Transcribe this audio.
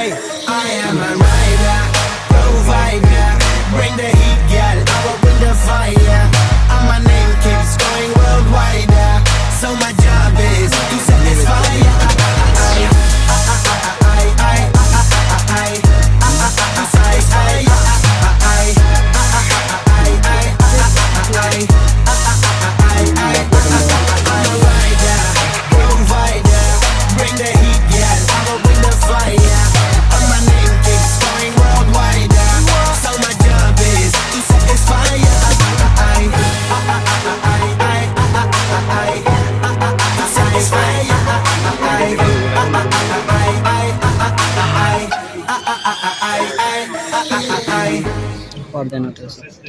I am a rider, provider. Bring the heat, girl. I will bring the fire. And my name keeps going worldwide. So my job is to satisfy. Coordinates.